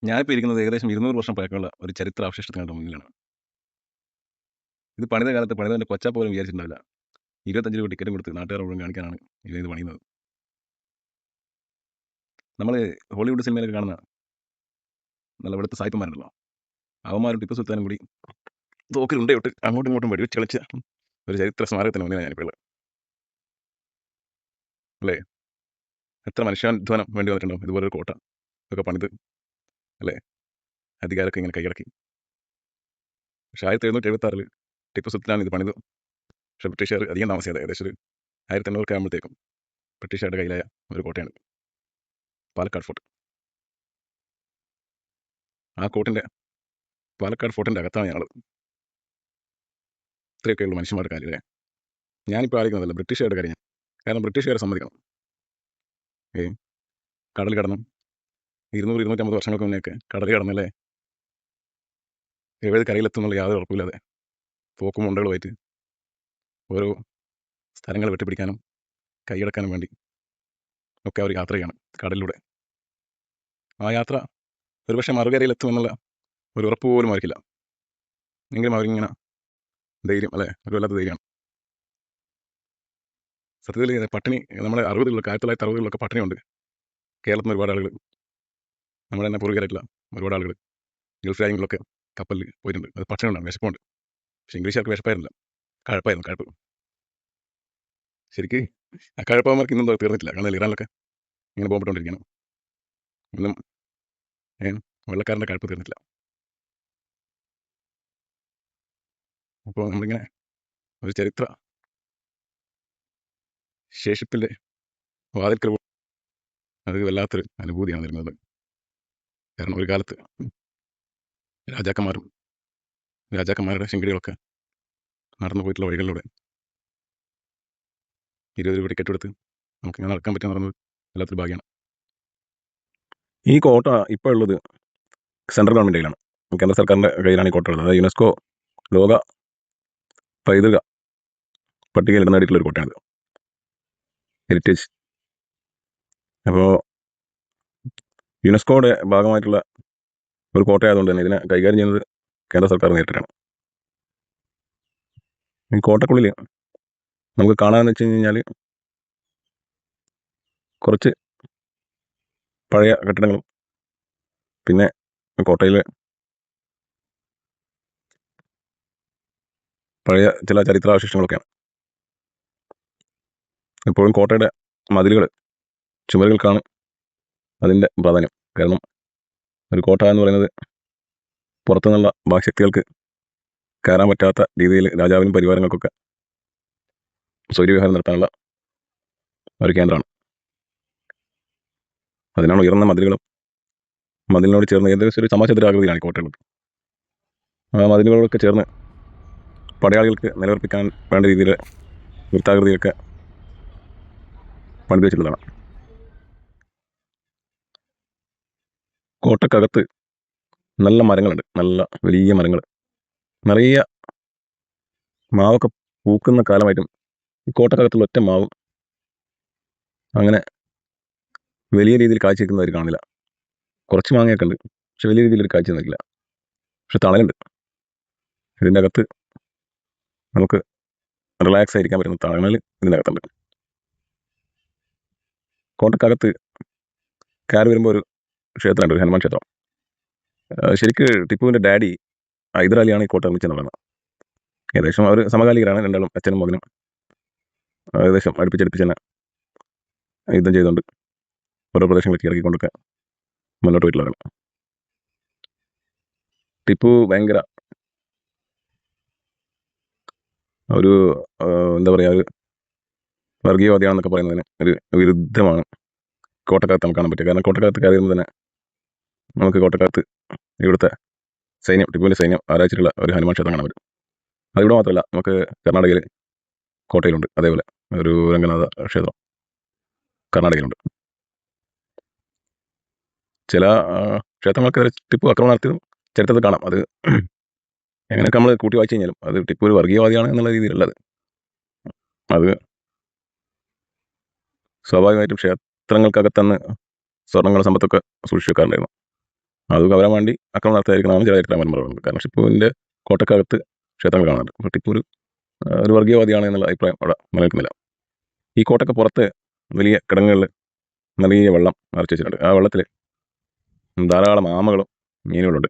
ഞാനിപ്പോൾ ഇരിക്കുന്നത് ഏകദേശം 200 വർഷം പഴക്കമുള്ള ഒരു ചരിത്രാവശിഷ്ടത്തിനുടെ മുന്നിലാണ്. ഇത് പണിത കാലത്ത് പണിതവൻ്റെ കൊച്ചാ പോലും വിചാരിച്ചിട്ടുണ്ടാവില്ല. 25 രൂപ ടിക്കറ്റും കൊടുത്ത് നാട്ടുകാരെ മുഴുവൻ കാണിക്കാനാണ് ഇത് പണിയുന്നത്. നമ്മൾ ഹോളിവുഡ് സിനിമയിലൊക്കെ കാണുന്ന നല്ല വെളുത്ത സായിപ്പന്മാരുണ്ടല്ലോ, അവന്മാരും ടിപ്പു സുൽത്താനും കൂടി തോക്കിൽ ഉണ്ടയിട്ട് അങ്ങോട്ടും ഇങ്ങോട്ടും വെടിവെച്ച് കളിച്ച ഒരു ചരിത്ര സ്മാരകത്തിന് മുന്നിലാണ് ഞാനിപ്പോൾ ഉള്ളത്. അല്ലേ? എത്ര മനുഷ്യാധ്വാനം വേണ്ടി വന്നിട്ടുണ്ടാവും ഇതുപോലൊരു കോട്ട ഒക്കെ പണിത്, അല്ലേ? അധികാരമൊക്കെ ഇങ്ങനെ കൈയടക്കി. പക്ഷേ 1776 ടിപ്പു സുൽത്താൻ ഇത് പണിതു. പക്ഷേ ബ്രിട്ടീഷുകാർ അധികം താമസിയാതെ ഏകദേശം ഒരു 1800 ആകുമ്പോഴത്തേക്കും ബ്രിട്ടീഷുകാരുടെ കയ്യിലായ ഒരു കോട്ടയാണ് പാലക്കാട് ഫോർട്ട്. ആ പാലക്കാട് ഫോർട്ടിൻ്റെ അകത്താണ് ഞങ്ങൾ. ഇത്രയൊക്കെയുള്ള മനുഷ്യന്മാരുടെ കാര്യം അല്ലേ? ഞാനിപ്പോൾ ആലോചിക്കുന്നതല്ല ബ്രിട്ടീഷുകാരുടെ കാര്യം. കാരണം ബ്രിട്ടീഷുകാരെ സമ്മതിക്കണം. കടൽ കടന്നും 200-250 വർഷങ്ങൾക്ക് മുന്നേയൊക്കെ കടൽ കടന്നല്ലേ ഏത് കരയിലെത്തുന്നുള്ള യാതൊരു ഉറപ്പില്ലാതെ പോക്കും ഉണ്ടകളുമായിട്ട് ഓരോ സ്ഥലങ്ങൾ വെട്ടിപ്പിടിക്കാനും കൈയടക്കാനും വേണ്ടി ഒക്കെ അവർ യാത്ര ചെയ്യണം കടലിലൂടെ. ആ യാത്ര ഒരുപക്ഷെ മറുകരയിലെത്തുമെന്നുള്ള ഒരു ഉറപ്പ് പോലും അവർക്കില്ല. എങ്കിലും അവരിങ്ങനെ ധൈര്യം, അല്ലേ? ഒരു വല്ലാത്ത ധൈര്യമാണ്. സത്യത്തിൽ പട്ടിണി നമ്മുടെ 1960-കളിലൊക്കെ പട്ടിണിയുണ്ട്. കേരളത്തിൽ നിന്ന് ഒരുപാട് ആളുകൾ, നമ്മുടെ തന്നെ പൂർവികരായിട്ടുള്ള ഒരുപാട് ആളുകൾ ഗൾഫ് രാജ്യങ്ങളിലൊക്കെ കപ്പലിൽ പോയിട്ടുണ്ട്. അത് പട്ടിണി ഉണ്ടാകും, വിശപ്പുണ്ട്. പക്ഷേ ഇംഗ്ലീഷുകാർക്ക് വിശപ്പായിരുന്നില്ല, കഴപ്പായിരുന്നു. കഴപ്പ് ശരിക്ക് ആ കഴപ്പന്മാർക്ക് ഇന്നും തീർന്നിട്ടില്ല. കാരണം ഇറാനിലൊക്കെ ഇങ്ങനെ പോകുമ്പോണ്ടിരിക്കണം. ഇന്നും വെള്ളക്കാരൻ്റെ കഴപ്പ് തീർന്നിട്ടില്ല. അപ്പോൾ നമ്മളിങ്ങനെ ഒരു ചരിത്ര ശേഷിപ്പിൻ്റെ വാതിൽക്കൽ, അത് വല്ലാത്തൊരു അനുഭൂതിയാണ് വരുന്നത്. കാരണം ഒരു കാലത്ത് രാജാക്കന്മാരുടെ ശിങ്കിടികളൊക്കെ നടന്നു പോയിട്ടുള്ള വഴികളിലൂടെ 20 രൂപ ടിക്കറ്റ് എടുത്ത് നമുക്കിങ്ങനെ നടക്കാൻ പറ്റുമെന്ന് പറയുന്നത് വല്ലാത്തൊരു ഭാഗ്യമാണ്. ഈ കോട്ട ഇപ്പോൾ ഉള്ളത് സെൻട്രൽ ഗവൺമെൻറ് കയ്യിലാണ്, കേന്ദ്ര സർക്കാരിൻ്റെ കയ്യിലാണ് ഈ കോട്ട ഉള്ളത്. അതായത് യുനെസ്കോ ലോക പൈതൃക പട്ടികയിൽ ഇടം നേടിയിട്ടുള്ളൊരു കോട്ടയാണിത്, ഹെറിറ്റേജ്. അപ്പോൾ യുനെസ്കോയുടെ ഭാഗമായിട്ടുള്ള ഒരു കോട്ടയായതുകൊണ്ട് തന്നെ ഇതിനെ കൈകാര്യം ചെയ്യുന്നത് കേന്ദ്ര സർക്കാർ നേരിട്ടാണ്. ഈ കോട്ടക്കുള്ളിൽ നമുക്ക് കാണാമെന്ന് വെച്ച് കഴിഞ്ഞാൽ കുറച്ച് പഴയ കെട്ടിടങ്ങളും പിന്നെ കോട്ടയിലെ പഴയ ചില ചരിത്രാവശിഷ്ടങ്ങളൊക്കെയാണ്. എപ്പോഴും കോട്ടയുടെ മതിലുകൾ, ചുമരുകൾക്കാണ് അതിൻ്റെ പ്രാധാന്യം. കാരണം ഒരു കോട്ട എന്ന് പറയുന്നത് പുറത്തുനിന്നുള്ള ബാഹ്യശക്തികൾക്ക് കയറാൻ പറ്റാത്ത രീതിയിൽ രാജാവിനും പരിവാരങ്ങൾക്കൊക്കെ സ്വൈര്യവിഹാരം നടത്താനുള്ള ഒരു കേന്ദ്രമാണ്. അതിനാണ് ഉയർന്ന മതിലുകളും മതിലിനോട് ചേർന്ന് ഏകദേശം ഒരു സമചതുരാകൃതിയിലാണ് ഈ കോട്ടയുള്ളത്. ആ മതിലുകളൊക്കെ ചേർന്ന് പടയാളികൾക്ക് നിലനിർപ്പിക്കാൻ വേണ്ട രീതിയിൽ വൃത്താകൃതിയൊക്കെ പണിത് വെച്ചിട്ടുള്ളതാണ്. കോട്ടക്കകത്ത് നല്ല മരങ്ങളുണ്ട്, നല്ല വലിയ മരങ്ങൾ, നിറയെ മാവൊക്കെ പൂക്കുന്ന കാലമായിട്ടും ഈ കോട്ടക്കകത്തുള്ള ഒറ്റ മാവും അങ്ങനെ വലിയ രീതിയിൽ കാഴ്ച വയ്ക്കുന്നവർ കാണില്ല. കുറച്ച് മാങ്ങയൊക്കെ ഉണ്ട്, പക്ഷെ വലിയ രീതിയിൽ ഒരു കാഴ്ച നിൽക്കില്ല. പക്ഷെ തണലുണ്ട്. ഇതിൻ്റെ അകത്ത് നമുക്ക് റിലാക്സ് ആയിരിക്കാൻ പറ്റുന്ന തണൽ ഇതിൻ്റെ അകത്തുണ്ട്. കോട്ടക്കകത്ത് കയറി വരുമ്പോൾ ഒരു ക്ഷേത്രമുണ്ട്, ഒരു ഹനുമാൻ ക്ഷേത്രം. ശരിക്ക് ടിപ്പുവിൻ്റെ ഡാഡി ഹൈദരാലിയാണ് ഈ കോട്ട നിർമ്മിച്ചെന്ന് പറയുന്നത്. ഏകദേശം അവർ സമകാലികരാണ്, രണ്ടാളും അച്ഛനും മകനും. ഏകദേശം അടുപ്പിച്ചടുപ്പിച്ച് തന്നെ യുദ്ധം ചെയ്തുകൊണ്ട് ഓരോ പ്രദേശങ്ങൾ കീഴടക്കിക്കൊണ്ടൊക്കെ മുന്നോട്ട് പോയിട്ടുള്ളതാണ്. ടിപ്പു ഭയങ്കര ഒരു എന്താ പറയുക, ഒരു വർഗീയവാദിയാണെന്നൊക്കെ പറയുന്നതിന് ഒരു വിരുദ്ധമാണ് കോട്ടക്കകത്ത് നമുക്ക് കാണാൻ പറ്റുക. കാരണം കോട്ടക്കകത്ത് കയറി വരുമ്പോൾ തന്നെ നമുക്ക് കോട്ടക്കകത്ത് ഇവിടുത്തെ സൈന്യം, ടിപ്പുവിൻ്റെ സൈന്യം ആരാധിച്ചിട്ടുള്ള ഒരു ഹനുമാൻ ക്ഷേത്രം കാണാൻ പറ്റും. അതിവിടെ മാത്രമല്ല, നമുക്ക് കർണാടകയിൽ കോട്ടയിലുണ്ട് അതേപോലെ ഒരു രംഗനാഥ ക്ഷേത്രം കർണാടകയിലുണ്ട്. ചില ക്ഷേത്രങ്ങൾക്ക് ടിപ്പു ആക്രമണം നടത്തിയതും ചരിത്രത്തിൽ കാണാം. അത് എങ്ങനെയൊക്കെ നമ്മൾ കൂട്ടി വായിച്ചു കഴിഞ്ഞാലും അത് ടിപ്പു ഒരു വർഗീയവാദിയാണ് എന്നുള്ള രീതിയിലുള്ളത്. അത് സ്വാഭാവികമായിട്ടും ക്ഷേത്രങ്ങൾക്കകത്തന്ന് സ്വർണ്ണങ്ങളും സമ്പത്തൊക്കെ സൂക്ഷിച്ചു വെക്കാറുണ്ടായിരുന്നു. അത് കവരാൻ വേണ്ടി അക്രമം നടത്താതിരിക്കണമെന്ന് ചില ചരിത്രകാരന്മാർ പറയുന്നത്. കാരണം ടിപ്പുവിൻ്റെ കോട്ടക്കകത്ത് ക്ഷേത്രങ്ങൾ കാണാറുണ്ട്. അപ്പോൾ ടിപ്പു ഒരു വർഗീയവാദിയാണ് എന്നുള്ള അഭിപ്രായം അവിടെ നിലനിൽക്കുന്നില്ല. ഈ കോട്ടയ്ക്ക് പുറത്ത് വലിയ കിടങ്ങുകളിൽ നിറയെ വെള്ളം നിറച്ച് വെച്ചിട്ടുണ്ട്. ആ വെള്ളത്തിൽ ധാരാളം ആമകളും മീനുകളുണ്ട്.